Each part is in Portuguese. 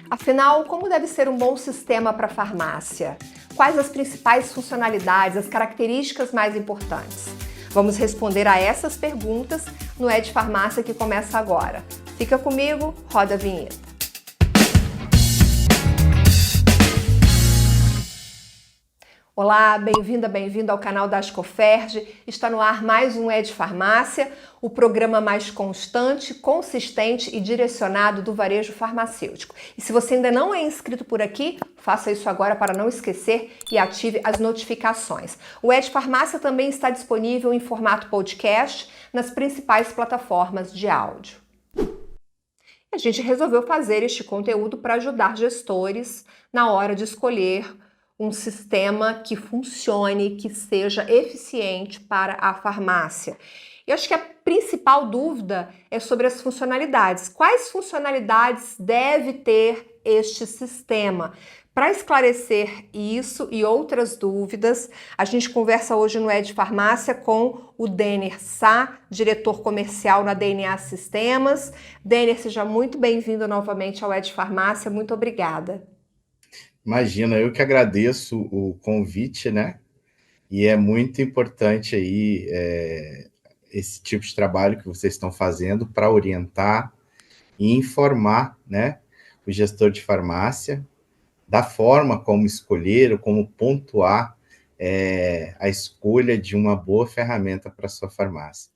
Afinal, como deve ser um bom sistema para a farmácia? Quais as principais funcionalidades, as características mais importantes? Vamos responder a essas perguntas no É de Farmácia que começa agora. Fica comigo, roda a vinheta. Olá, bem-vinda, bem-vindo ao canal da Ascoferj. Está no ar mais um É de Farmácia, o programa mais constante, consistente e direcionado do varejo farmacêutico. E se você ainda não é inscrito por aqui, faça isso agora para não esquecer e ative as notificações. O É de Farmácia também está disponível em formato podcast nas principais plataformas de áudio. A gente resolveu fazer este conteúdo para ajudar gestores na hora de escolher um sistema que funcione, que seja eficiente para a farmácia. Eu acho que a principal dúvida é sobre as funcionalidades. Quais funcionalidades deve ter este sistema? Para esclarecer isso e outras dúvidas, a gente conversa hoje no É de Farmácia com o Denner Sá, diretor comercial na DNA Sistemas. Denner, seja muito bem-vindo novamente ao É de Farmácia. Muito obrigada. Imagina, eu que agradeço o convite, né? E é muito importante aí esse tipo de trabalho que vocês estão fazendo para orientar e informar, né, o gestor de farmácia da forma como escolher ou como pontuar a escolha de uma boa ferramenta para a sua farmácia.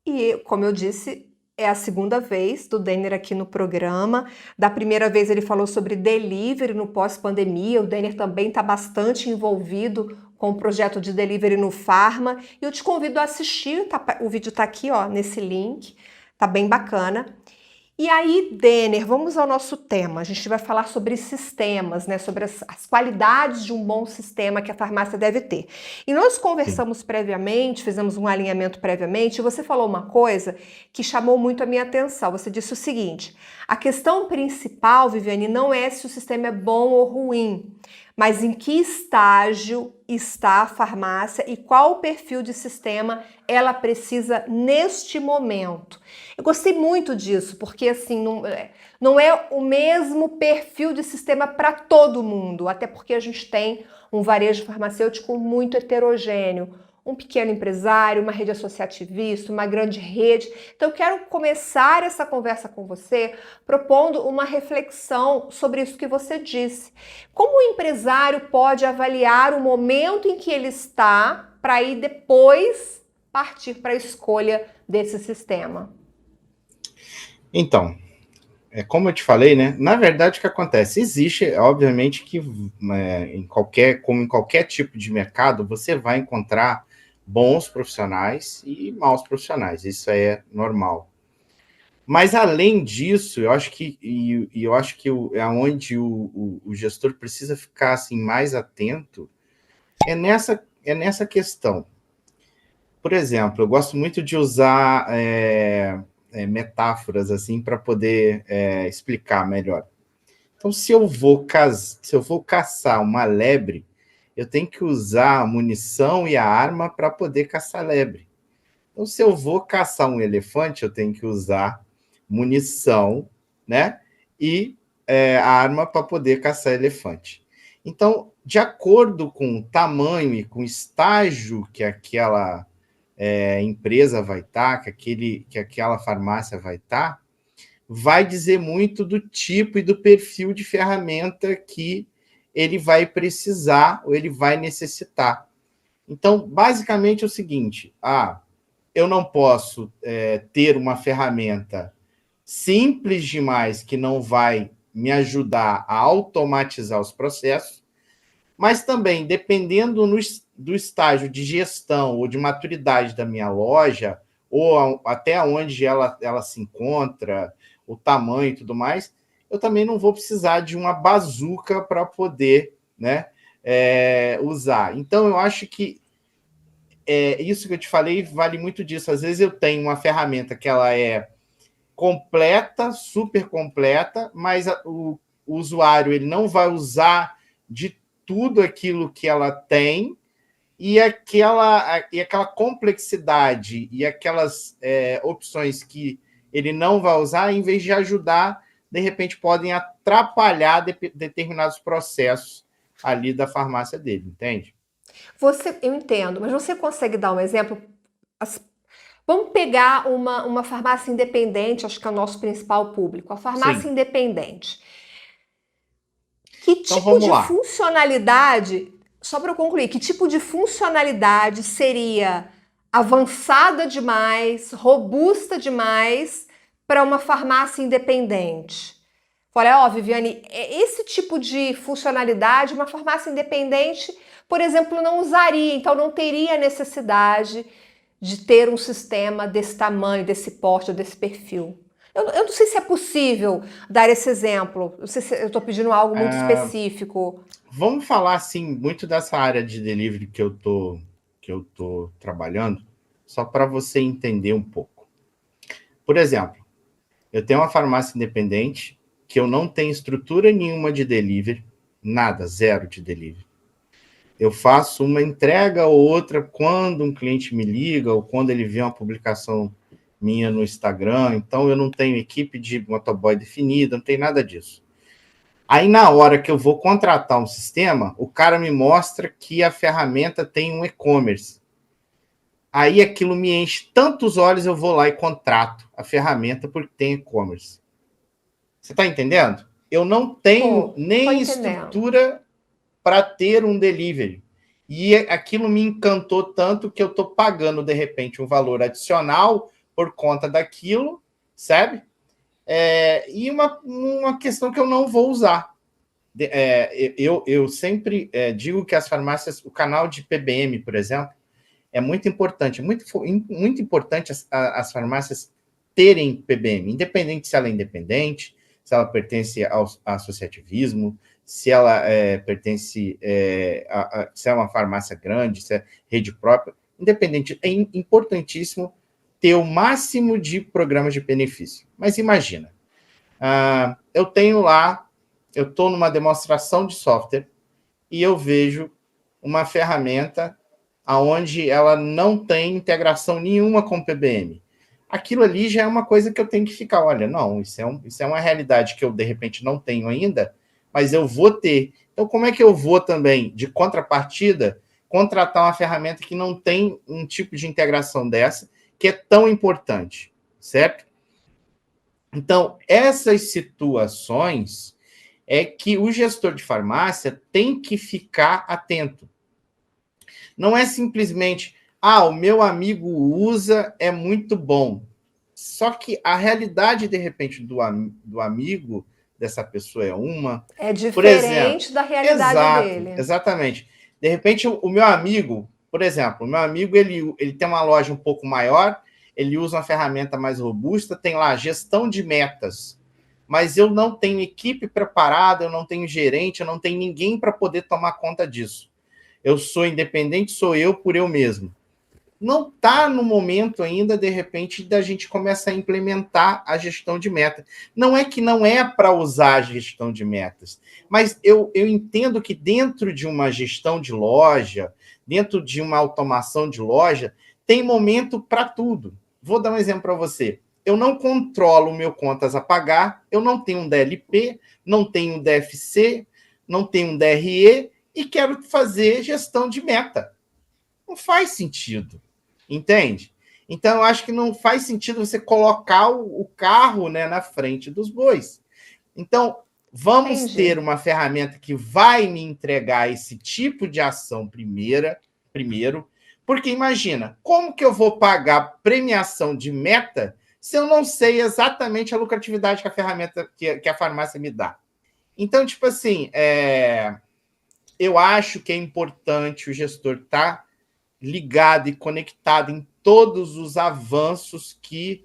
E, como eu disse, é a segunda vez do Denner aqui no programa. Da primeira vez ele falou sobre delivery no pós-pandemia. O Denner também está bastante envolvido com o projeto de delivery no Pharma. E eu te convido a assistir, o vídeo está aqui, ó, nesse link. Tá bem bacana. E aí, Denner, vamos ao nosso tema. A gente vai falar sobre sistemas, né? Sobre as qualidades de um bom sistema que a farmácia deve ter. E nós conversamos previamente, fizemos um alinhamento previamente, e você falou uma coisa que chamou muito a minha atenção. Você disse o seguinte: a questão principal, Viviane, não é se o sistema é bom ou ruim, mas em que estágio está a farmácia e qual o perfil de sistema ela precisa neste momento. Eu gostei muito disso, porque assim, não é o mesmo perfil de sistema para todo mundo, até porque a gente tem um varejo farmacêutico muito heterogêneo. Um pequeno empresário, uma rede associativista, uma grande rede. Então eu quero começar essa conversa com você propondo uma reflexão sobre isso que você disse. Como o empresário pode avaliar o momento em que ele está para aí depois partir para a escolha desse sistema? Então, como eu te falei, né? Na verdade, o que acontece? Existe, obviamente, que como em qualquer tipo de mercado, você vai encontrar bons profissionais e maus profissionais. Isso é normal. Mas além disso, eu acho que é onde o gestor precisa ficar assim mais atento é nessa questão. Por exemplo, eu gosto muito de usar metáforas assim para poder explicar melhor. Então, se eu vou caçar uma lebre, eu tenho que usar a munição e a arma para poder caçar a lebre. Então, se eu vou caçar um elefante, eu tenho que usar munição, né? E a arma para poder caçar elefante. Então, de acordo com o tamanho e com o estágio que aquela empresa vai estar, que aquela farmácia vai estar, vai dizer muito do tipo e do perfil de ferramenta que ele vai precisar ou ele vai necessitar. Então, basicamente é o seguinte: eu não posso ter uma ferramenta simples demais que não vai me ajudar a automatizar os processos, mas também, dependendo do estágio de gestão ou de maturidade da minha loja, ou até onde ela se encontra, o tamanho e tudo mais, eu também não vou precisar de uma bazuca para poder, né, usar. Então, eu acho que isso que eu te falei vale muito disso. Às vezes eu tenho uma ferramenta que ela é completa, super completa, mas o usuário ele não vai usar de tudo aquilo que ela tem, e aquela complexidade e aquelas opções que ele não vai usar, em vez de ajudar, de repente podem atrapalhar determinados processos ali da farmácia dele, entende? Eu entendo, mas você consegue dar um exemplo? Vamos pegar uma farmácia independente, acho que é o nosso principal público, a farmácia Sim. independente. Que Então tipo vamos de lá. funcionalidade, só para eu concluir, que tipo de funcionalidade seria avançada demais, robusta demais para uma farmácia independente? Olha, ó, Viviane, esse tipo de funcionalidade uma farmácia independente, por exemplo, não usaria, então não teria necessidade de ter um sistema desse tamanho, desse porte, desse perfil. Eu não sei se é possível dar esse exemplo. Não sei se eu estou pedindo algo muito específico. Vamos falar assim muito dessa área de delivery que eu tô trabalhando, só para você entender um pouco. Por exemplo, eu tenho uma farmácia independente que eu não tenho estrutura nenhuma de delivery, nada, zero de delivery. Eu faço uma entrega ou outra quando um cliente me liga ou quando ele vê uma publicação minha no Instagram. Então, eu não tenho equipe de motoboy definida, não tem nada disso. Aí, na hora que eu vou contratar um sistema, o cara me mostra que a ferramenta tem um e-commerce. Aí aquilo me enche tantos olhos, eu vou lá e contrato a ferramenta porque tem e-commerce. Você está entendendo? Eu não tenho Tô nem entendendo. estrutura para ter um delivery. E aquilo me encantou tanto que eu estou pagando, de repente, um valor adicional por conta daquilo, sabe? E uma questão que eu não vou usar. Eu sempre digo que as farmácias, o canal de PBM, por exemplo, é muito importante. É muito importante as farmácias terem PBM, independente se ela é independente, se ela pertence ao associativismo, se ela pertence se é uma farmácia grande, se é rede própria, independente, é importantíssimo ter o máximo de programas de benefício. Mas imagina, eu tenho lá, eu estou numa demonstração de software e eu vejo uma ferramenta onde ela não tem integração nenhuma com o PBM. Aquilo ali já é uma coisa que eu tenho que ficar, olha, não, isso é uma realidade que eu, de repente, não tenho ainda, mas eu vou ter. Então, como é que eu vou também, de contrapartida, contratar uma ferramenta que não tem um tipo de integração dessa, que é tão importante, certo? Então, essas situações é que o gestor de farmácia tem que ficar atento. Não é simplesmente, o meu amigo usa, é muito bom. Só que a realidade, de repente, do amigo dessa pessoa é uma. É Por exemplo, diferente da realidade dele. exatamente. De repente, o meu amigo, por exemplo, o meu amigo ele tem uma loja um pouco maior, ele usa uma ferramenta mais robusta, tem lá gestão de metas. Mas eu não tenho equipe preparada, eu não tenho gerente, eu não tenho ninguém para poder tomar conta disso. Eu sou independente, sou eu por eu mesmo. Não está no momento ainda, de repente, da gente começar a implementar a gestão de meta. Não é que não é para usar a gestão de metas, mas eu entendo que dentro de uma gestão de loja, dentro de uma automação de loja, tem momento para tudo. Vou dar um exemplo para você. Eu não controlo o meu contas a pagar, eu não tenho um DLP, não tenho um DFC, não tenho um DRE, e quero fazer gestão de meta. Não faz sentido, entende? Então, eu acho que não faz sentido você colocar o carro, né, na frente dos bois. Então, vamos ter Entendi. uma ferramenta que vai me entregar esse tipo de ação primeiro, porque imagina, como que eu vou pagar premiação de meta se eu não sei exatamente a lucratividade que a ferramenta, que a farmácia me dá? Então, tipo assim, eu acho que é importante o gestor estar ligado e conectado em todos os avanços que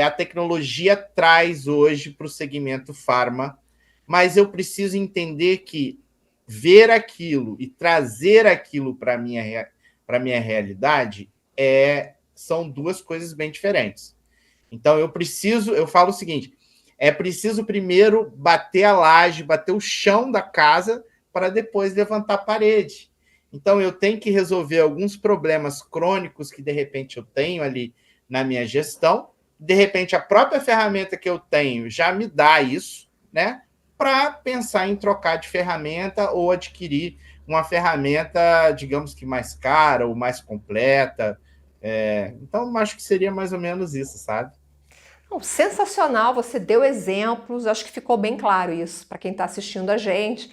a tecnologia traz hoje para o segmento farma, mas eu preciso entender que ver aquilo e trazer aquilo para a minha realidade são duas coisas bem diferentes. Então, eu falo o seguinte, é preciso primeiro bater a laje, bater o chão da casa para depois levantar a parede. Então, eu tenho que resolver alguns problemas crônicos que, de repente, eu tenho ali na minha gestão. De repente, a própria ferramenta que eu tenho já me dá isso, né? para pensar em trocar de ferramenta ou adquirir uma ferramenta, digamos que mais cara ou mais completa. Então, acho que seria mais ou menos isso, sabe? Não, sensacional, você deu exemplos, acho que ficou bem claro isso para quem está assistindo a gente.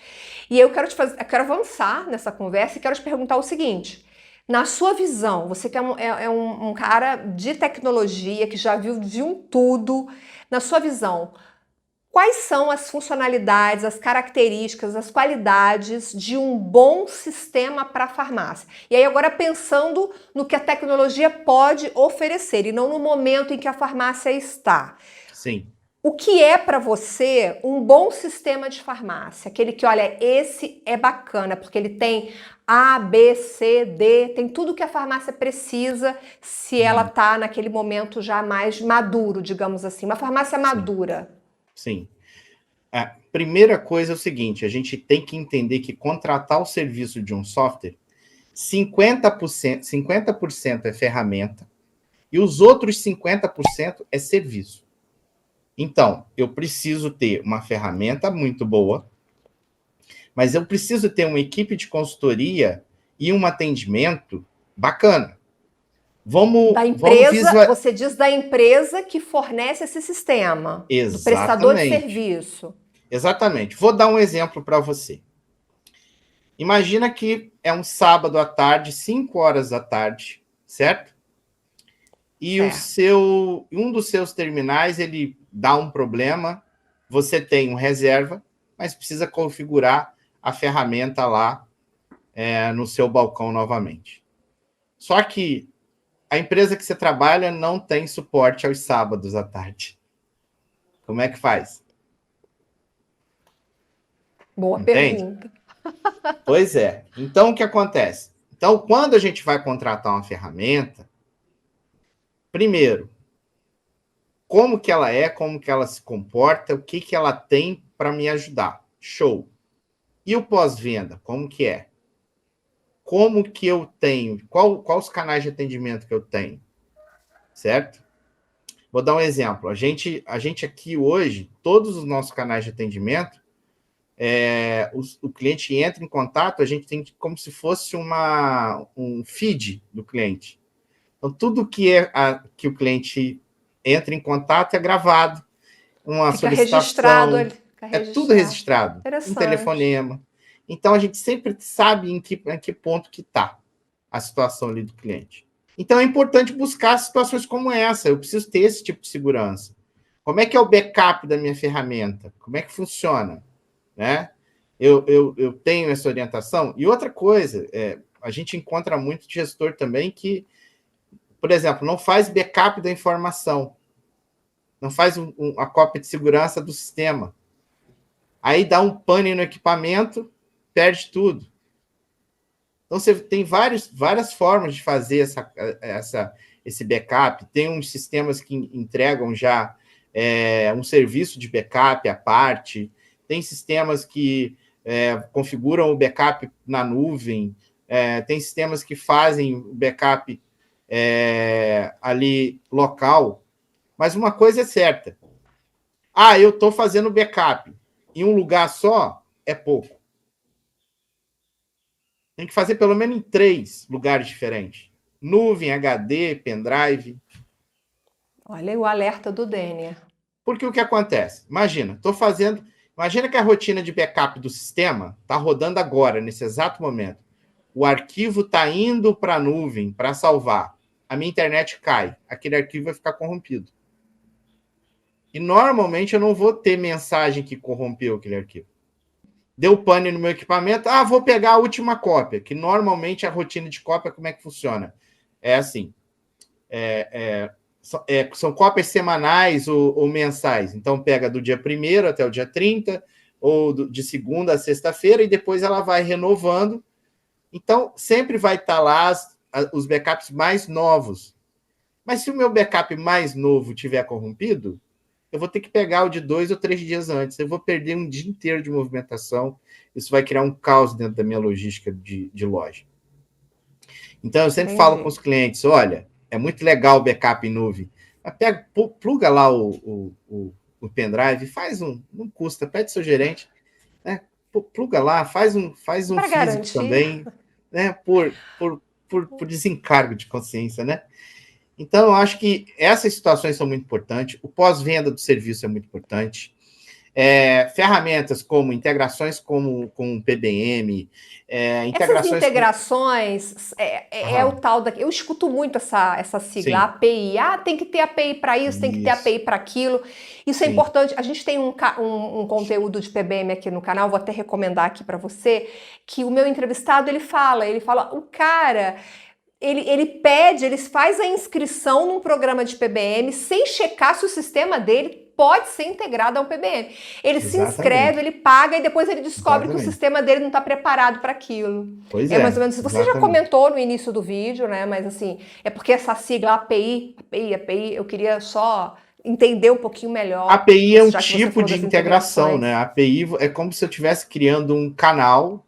E eu quero avançar nessa conversa e quero te perguntar o seguinte: na sua visão, você que é um cara de tecnologia, que já viu tudo, na sua visão, quais são as funcionalidades, as características, as qualidades de um bom sistema para a farmácia? E aí, agora pensando no que a tecnologia pode oferecer e não no momento em que a farmácia está. Sim. O que é para você um bom sistema de farmácia? Aquele que, olha, esse é bacana, porque ele tem A, B, C, D, tem tudo que a farmácia precisa se ela está naquele momento já mais maduro, digamos assim. Uma farmácia Sim. madura. Sim. A primeira coisa é o seguinte: a gente tem que entender que contratar o serviço de um software, 50% é ferramenta e os outros 50% é serviço. Então, eu preciso ter uma ferramenta muito boa, mas eu preciso ter uma equipe de consultoria e um atendimento bacana. Da Vamos empresa, visualizar. você diz da empresa que fornece esse sistema, do prestador de Exatamente. serviço. Exatamente. Vou dar um exemplo para você. Imagina que é um sábado à tarde, 5 horas da tarde, certo? E Certo. um dos seus terminais ele dá um problema, você tem um reserva, mas precisa configurar a ferramenta lá no seu balcão novamente. Só que a empresa que você trabalha não tem suporte aos sábados à tarde. Como é que faz? Boa Entende? pergunta. Pois é. Então, o que acontece? Então, quando a gente vai contratar uma ferramenta, primeiro, como que ela se comporta, o que, que ela tem para me ajudar. Show. E o pós-venda, como que é? Como que eu tenho? Quais os canais de atendimento que eu tenho? Certo? Vou dar um exemplo. A gente aqui hoje, todos os nossos canais de atendimento, o cliente entra em contato, a gente tem como se fosse um feed do cliente. Então, tudo que o cliente entra em contato é gravado, uma Fica registrado solicitação, ali. Fica é tudo registrado. registrado, um Interessante. telefonema. Então, a gente sempre sabe em que ponto que está a situação ali do cliente. Então, é importante buscar situações como essa. Eu preciso ter esse tipo de segurança. Como é que é o backup da minha ferramenta? Como é que funciona? Né? Eu tenho essa orientação. E outra coisa, a gente encontra muito gestor também que, por exemplo, não faz backup da informação, não faz a cópia de segurança do sistema. Aí dá um pane no equipamento, perde tudo. Então, você tem várias formas de fazer esse backup. Tem uns sistemas que entregam já um serviço de backup à parte. Tem sistemas que configuram o backup na nuvem. Tem sistemas que fazem o backup ali local. Mas uma coisa é certa. Eu estou fazendo backup em um lugar só, é pouco. Tem que fazer pelo menos em 3 lugares diferentes. Nuvem, HD, pendrive. Olha o alerta do Dênia. Porque o que acontece? Imagina que a rotina de backup do sistema está rodando agora, nesse exato momento. O arquivo está indo para a nuvem para salvar. A minha internet cai. Aquele arquivo vai ficar corrompido. E normalmente eu não vou ter mensagem que corrompeu aquele arquivo. Deu pane no meu equipamento, vou pegar a última cópia, que normalmente a rotina de cópia, como é que funciona? É assim, são cópias semanais ou mensais, então pega do dia 1º até o dia 30, ou de segunda a sexta-feira, e depois ela vai renovando, então sempre vai estar lá os backups mais novos. Mas se o meu backup mais novo tiver corrompido, eu vou ter que pegar o de 2 ou 3 dias antes. Eu vou perder um dia inteiro de movimentação. Isso vai criar um caos dentro da minha logística de loja. Então, eu sempre falo com Entendi. os clientes, olha, é muito legal o backup em nuvem. Mas pluga lá o pendrive, não custa, pede seu gerente, né? Pluga lá, faz um Para físico garantir. também, né? Por desencargo de consciência, né? Então, eu acho que essas situações são muito importantes. O pós-venda do serviço é muito importante. Ferramentas como integrações com o PBM, Essas integrações com. integrações é o Aham, tal da. Eu escuto muito essa sigla, sim, API. Ah, tem que ter API para isso, tem que ter isso, API para aquilo. Isso é sim, importante. A gente tem um conteúdo de PBM aqui no canal, vou até recomendar aqui para você, que o meu entrevistado ele fala, o cara. Ele pede, ele faz a inscrição num programa de PBM sem checar se o sistema dele pode ser integrado ao PBM. Ele se inscreve, exatamente, ele paga e depois ele descobre que o exatamente. sistema dele não está preparado para aquilo. Pois É mais ou é, menos. Você já exatamente. comentou no início do vídeo, né? Mas assim, é porque essa sigla API, eu queria só entender um pouquinho A melhor, API é um já que você tipo falou de das integração, né? integrações. A API é como se eu estivesse criando um canal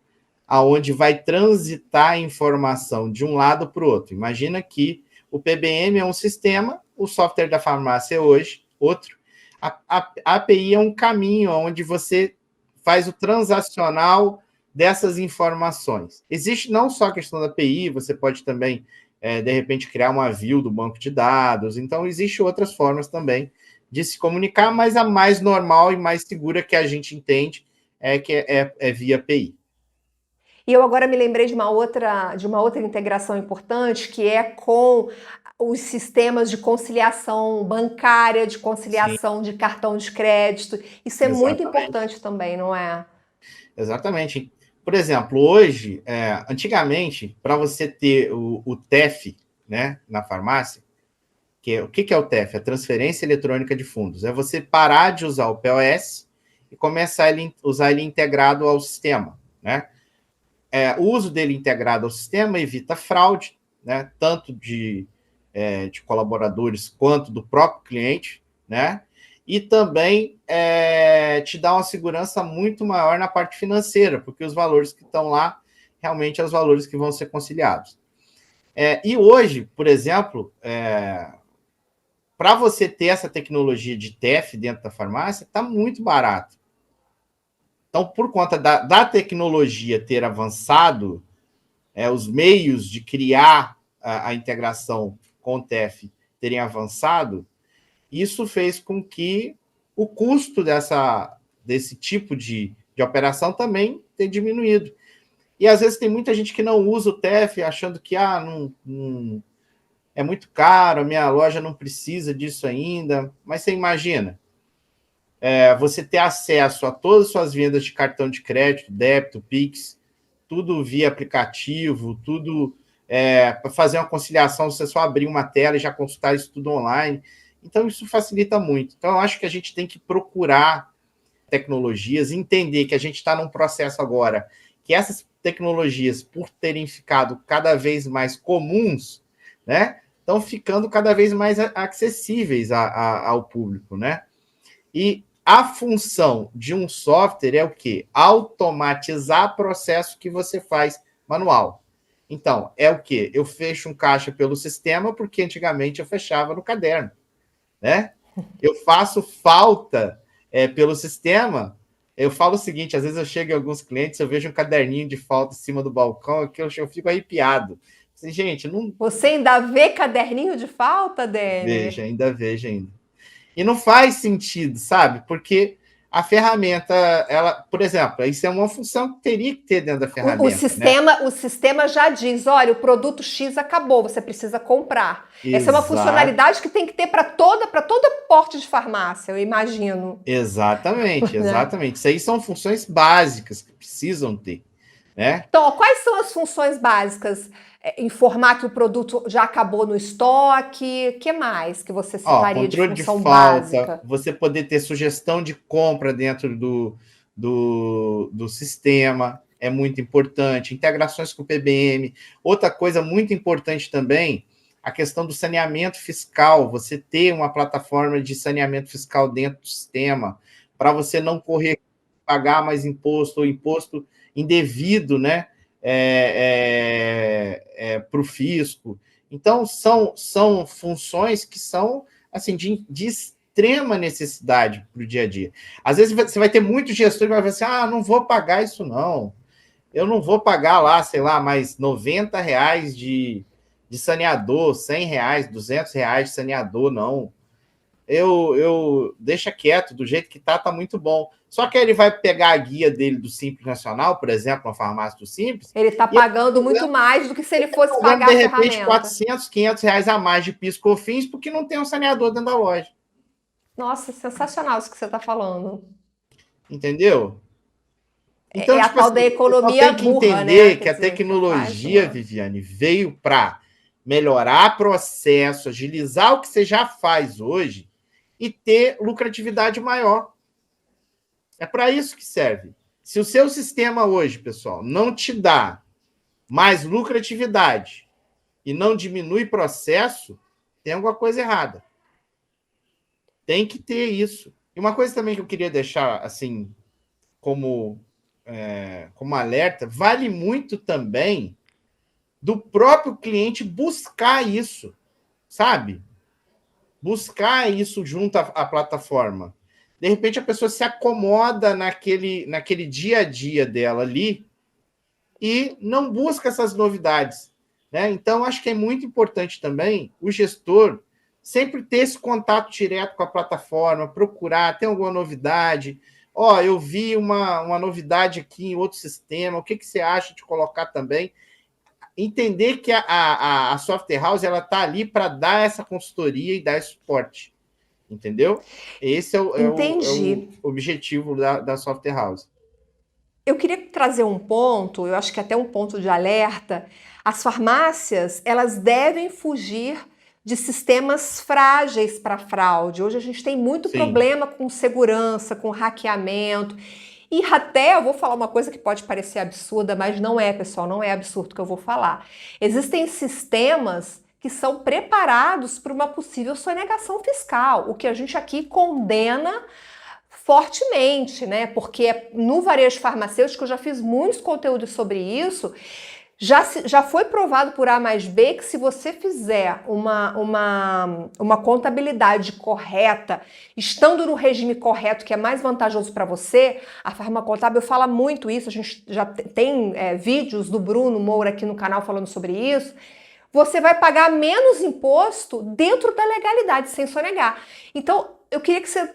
aonde vai transitar a informação de um lado para o outro. Imagina que o PBM é um sistema, o software da farmácia é hoje outro. A API é um caminho onde você faz o transacional dessas informações. Existe não só a questão da API, você pode também, de repente, criar uma view do banco de dados. Então, existem outras formas também de se comunicar, mas a mais normal e mais segura que a gente entende é via API. E eu agora me lembrei de uma outra integração importante, que é com os sistemas de conciliação bancária, de Sim, conciliação de cartão de crédito. Isso é muito exatamente. importante também, não é? Exatamente. Por exemplo, hoje, antigamente, para você ter o TEF, né, na farmácia, o que é o TEF? A transferência eletrônica de fundos. É você parar de usar o POS e começar a usar ele integrado ao sistema, né? O uso dele integrado ao sistema evita fraude, né? Tanto de colaboradores quanto do próprio cliente, né? E também te dá uma segurança muito maior na parte financeira, porque os valores que estão lá realmente são os valores que vão ser conciliados. E hoje, por exemplo, para você ter essa tecnologia de TEF dentro da farmácia, está muito barato. Então, por conta da tecnologia ter avançado, os meios de criar a integração com o TEF terem avançado, isso fez com que o custo desse tipo de operação também tenha diminuído. E às vezes tem muita gente que não usa o TEF achando que não, é muito caro, a minha loja não precisa disso ainda. Mas você imagina, você ter acesso a todas as suas vendas de cartão de crédito, débito, Pix, tudo via aplicativo, tudo para fazer uma conciliação, você só abrir uma tela e já consultar isso tudo online. Então, isso facilita muito. Então, eu acho que a gente tem que procurar tecnologias, entender que a gente está num processo agora que essas tecnologias, por terem ficado cada vez mais comuns, né, estão ficando cada vez mais acessíveis ao público, né? E a função de um software é o quê? Automatizar processo que você faz manual. Então, é o quê? Eu fecho um caixa pelo sistema, porque antigamente eu fechava no caderno, né? Eu faço falta pelo sistema. Eu falo o seguinte: às vezes eu chego em alguns clientes, eu vejo um caderninho de falta em cima do balcão, que eu fico arrepiado. Assim, gente, não Você ainda vê caderninho de falta, Denner? vejo ainda. E não faz sentido, sabe? Porque a ferramenta, ela, por exemplo, isso é uma função que teria que ter dentro da O ferramenta, né? sistema, o sistema já diz, olha, o produto X acabou, você precisa comprar. Essa é uma Exato, funcionalidade que tem que ter para toda porte de farmácia, eu imagino, exatamente, né? exatamente. Isso aí são funções básicas que precisam ter, né? Então, ó, quais são as funções básicas? Informar que o produto já acabou no estoque. O que mais que você Ó, citaria de controle de função falta, básica? você poder ter sugestão de compra dentro do sistema é muito importante. Integrações com o PBM. Outra coisa muito importante também, a questão do saneamento fiscal. Você ter uma plataforma de saneamento fiscal dentro do sistema, para você não correr, pagar mais imposto ou imposto indevido, né? Para o fisco. Então, são funções que são assim de extrema necessidade para o dia a dia. Às vezes você vai ter muito gestor que vai falar assim, não vou pagar isso não. Eu não vou pagar lá, sei lá, mais R$ 90 de saneador, R$ 100, R$ 200 de saneador, não. Eu deixa quieto, do jeito que tá muito bom. Só que ele vai pegar a guia dele do Simples Nacional, por exemplo, uma farmácia do Simples. Ele está pagando muito mais do que se ele fosse pagar de a repente, ferramenta. 400, R$ 500 a mais de PIS/COFINS, porque não tem um saneador dentro da loja. Nossa, sensacional isso que você está falando. Entendeu? Então, a tal da economia tem que burra, entender né? que a tecnologia, Viviane, veio para melhorar processo, agilizar o que você já faz hoje e ter lucratividade maior. É para isso que serve. Se o seu sistema hoje, pessoal, não te dá mais lucratividade e não diminui processo, tem alguma coisa errada. Tem que ter isso. E uma coisa também que eu queria deixar assim como alerta, vale muito também do próprio cliente buscar isso, sabe? Buscar isso junto à plataforma. De repente, a pessoa se acomoda naquele dia a dia dela ali e não busca essas novidades. Né? Então, acho que é muito importante também o gestor sempre ter esse contato direto com a plataforma, procurar, tem alguma novidade. Eu vi uma novidade aqui em outro sistema, o que você acha de colocar também? Entender que a Software House está ali para dar essa consultoria e dar esse suporte. Entendeu? Esse é o objetivo da Software House. Eu queria trazer um ponto, eu acho que até um ponto de alerta. As farmácias, elas devem fugir de sistemas frágeis para fraude. Hoje a gente tem muito problema com segurança, com hackeamento. E até eu vou falar uma coisa que pode parecer absurda, mas não é, pessoal, não é absurdo que eu vou falar. Existem sistemas que são preparados para uma possível sonegação fiscal, o que a gente aqui condena fortemente, né? Porque no varejo farmacêutico eu já fiz muitos conteúdos sobre isso. Já foi provado por A mais B que se você fizer uma contabilidade correta, estando no regime correto, que é mais vantajoso para você, a Farmacontábil fala muito isso, a gente já tem vídeos do Bruno Moura aqui no canal falando sobre isso, você vai pagar menos imposto dentro da legalidade, sem sonegar. Então, eu queria que você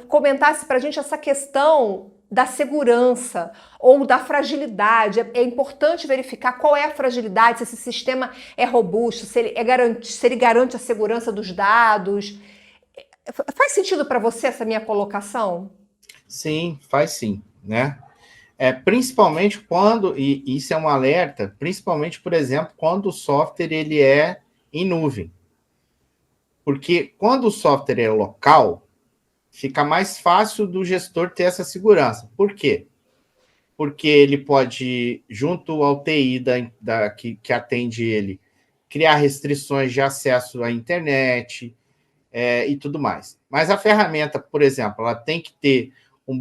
comentasse para a gente essa questão da segurança ou da fragilidade. É importante verificar qual é a fragilidade, se esse sistema é robusto, se ele garante a segurança dos dados. Faz sentido para você essa minha colocação? Sim, faz sim, né? Principalmente quando, e isso é um alerta, principalmente, por exemplo, quando o software ele é em nuvem. Porque quando o software é local, fica mais fácil do gestor ter essa segurança. Por quê? Porque ele pode, junto ao TI que atende ele, criar restrições de acesso à internet e tudo mais. Mas a ferramenta, por exemplo, ela tem que ter uma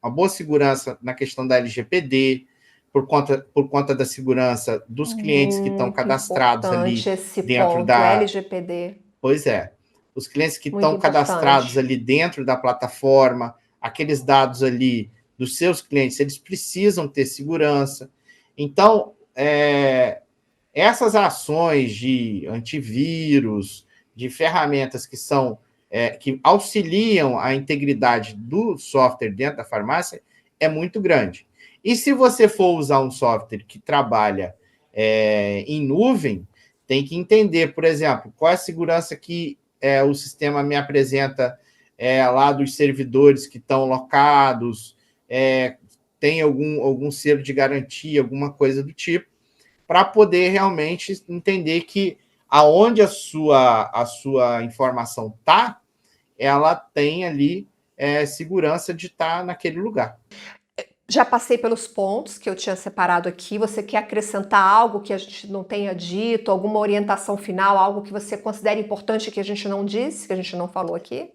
boa segurança na questão da LGPD, por conta da segurança dos clientes que estão cadastrados ali dentro da LGPD. Pois é. Os clientes que estão cadastrados ali dentro da plataforma, aqueles dados ali dos seus clientes, eles precisam ter segurança. Então, essas ações de antivírus, de ferramentas que auxiliam a integridade do software dentro da farmácia, é muito grande. E se você for usar um software que trabalha em nuvem, tem que entender, por exemplo, qual é a segurança que o sistema me apresenta lá dos servidores que estão locados, tem algum selo de garantia, alguma coisa do tipo, para poder realmente entender que aonde a sua informação está, ela tem ali segurança de estar naquele lugar. Já passei pelos pontos que eu tinha separado aqui. Você quer acrescentar algo que a gente não tenha dito, alguma orientação final, algo que você considera importante que a gente não disse, que a gente não falou aqui?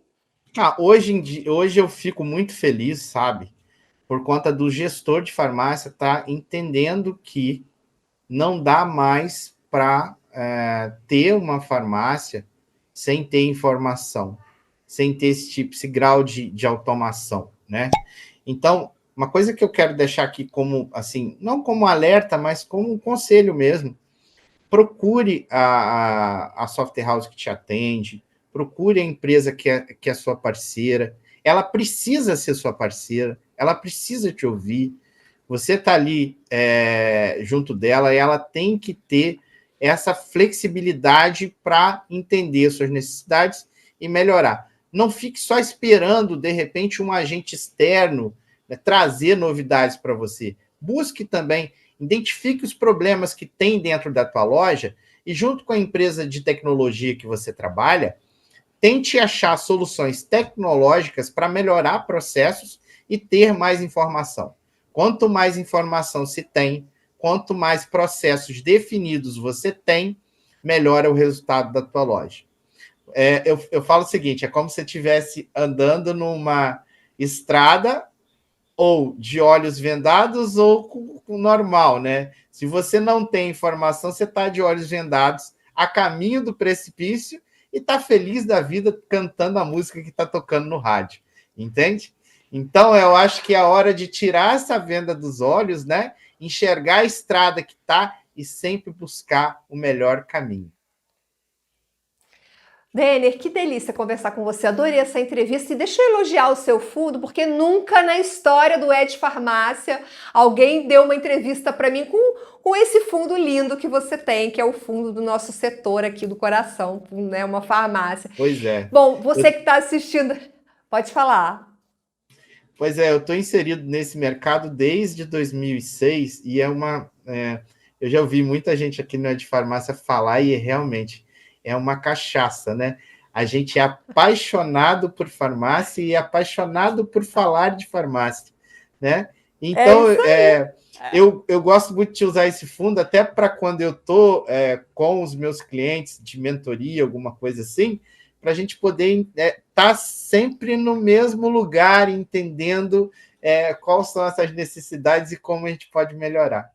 Hoje eu fico muito feliz, sabe? Por conta do gestor de farmácia estar entendendo que não dá mais para ter uma farmácia sem ter informação, sem ter esse grau de automação, né? Então, uma coisa que eu quero deixar aqui como, assim, não como alerta, mas como um conselho mesmo, procure a software house que te atende, procure a empresa que é sua parceira, ela precisa ser sua parceira, ela precisa te ouvir, você está ali junto dela e ela tem que ter essa flexibilidade para entender suas necessidades e melhorar. Não fique só esperando, de repente, um agente externo, né, trazer novidades para você. Busque também, identifique os problemas que tem dentro da tua loja e, junto com a empresa de tecnologia que você trabalha, tente achar soluções tecnológicas para melhorar processos e ter mais informação. Quanto mais informação se tem, quanto mais processos definidos você tem, melhor é o resultado da tua loja. Eu falo o seguinte, é como se você estivesse andando numa estrada ou de olhos vendados ou com normal, né? Se você não tem informação, você está de olhos vendados a caminho do precipício e está feliz da vida cantando a música que está tocando no rádio, entende? Então, eu acho que é a hora de tirar essa venda dos olhos, né? Enxergar a estrada que está e sempre buscar o melhor caminho. Denner, que delícia conversar com você. Adorei essa entrevista. E deixa eu elogiar o seu fundo, porque nunca na história do Ed Farmácia alguém deu uma entrevista para mim com esse fundo lindo que você tem, que é o fundo do nosso setor aqui do coração, né? Uma farmácia. Pois é. Bom, você que está assistindo, pode falar. Pois é, eu estou inserido nesse mercado desde 2006 e eu já ouvi muita gente aqui no Ed Farmácia falar e realmente é uma cachaça, né? A gente é apaixonado por farmácia e é apaixonado por falar de farmácia, né? Então, eu gosto muito de usar esse fundo até para quando eu estou com os meus clientes de mentoria, alguma coisa assim, para a gente poder estar sempre no mesmo lugar, entendendo quais são essas necessidades e como a gente pode melhorar.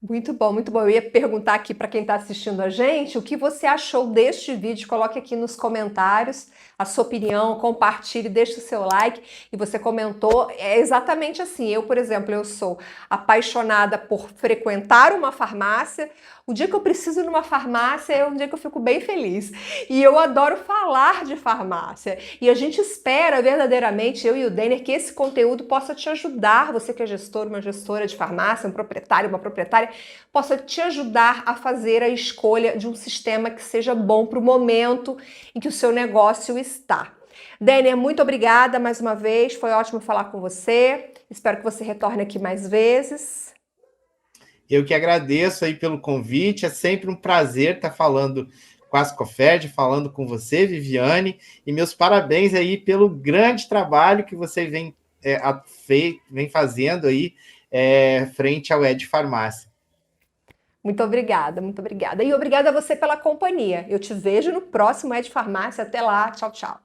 Muito bom, muito bom. Eu ia perguntar aqui para quem está assistindo a gente o que você achou deste vídeo. Coloque aqui nos comentários a sua opinião, compartilhe, deixe o seu like. E você comentou, é exatamente assim. Eu, por exemplo, eu sou apaixonada por frequentar uma farmácia. O dia que eu preciso ir numa farmácia é um dia que eu fico bem feliz. E eu adoro falar de farmácia. E a gente espera verdadeiramente, eu e o Denner, que esse conteúdo possa te ajudar, você que é gestor, uma gestora de farmácia, um proprietário, uma proprietária, possa te ajudar a fazer a escolha de um sistema que seja bom para o momento em que o seu negócio está. Denner, muito obrigada mais uma vez, foi ótimo falar com você. Espero que você retorne aqui mais vezes. Eu que agradeço aí pelo convite, é sempre um prazer estar falando com a Ascofed, falando com você, Viviane, e meus parabéns aí pelo grande trabalho que você vem fazendo aí frente ao Ed Farmácia. Muito obrigada, muito obrigada. E obrigada a você pela companhia. Eu te vejo no próximo Ed Farmácia. Até lá, tchau, tchau.